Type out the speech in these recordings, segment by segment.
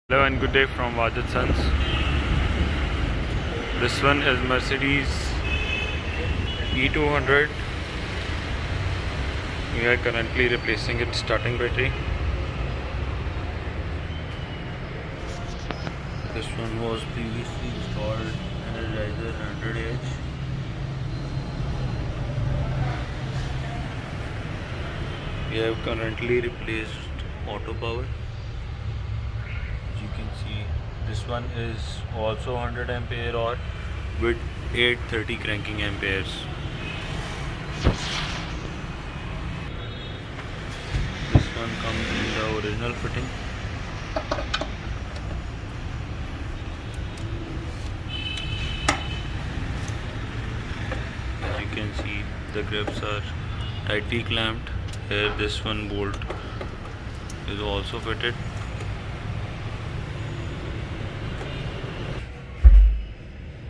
Hello and good day from W211. This one is Mercedes E200. We are currently replacing its starting battery. This one was previously installed Energizer 100H. We have currently replaced auto power. You can see this one is also 100 ampere or with 830 cranking amperes. This one comes in the original fitting. As you can see, the grips are tightly clamped. Here this one bolt is also fitted.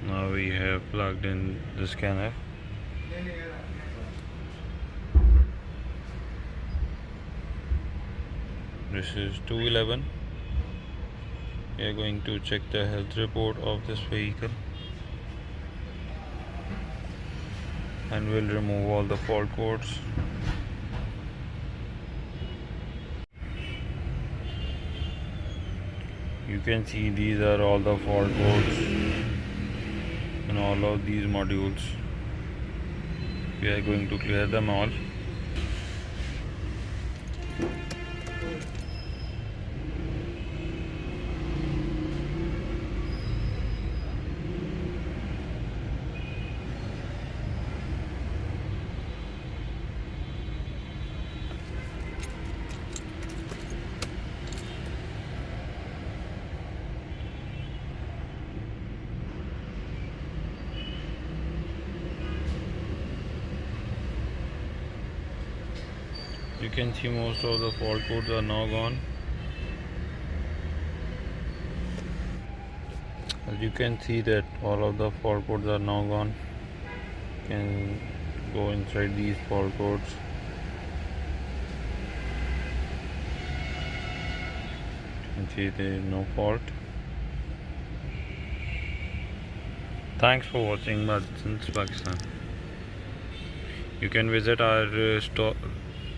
Now we have plugged in the scanner. This is 211. We are going to check the health report of this vehicle and we'll remove all the fault codes. You can see these are all the fault codes in all of these modules. We are going to clear them all. You can see most of the fault codes are now gone. As you can see that all of the fault codes are now gone. You can go inside these fault codes. You can see there is no fault. Thanks for watching W211 Pakistan. You can visit our store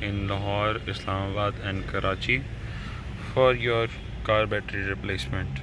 in Lahore, Islamabad and Karachi for your car battery replacement.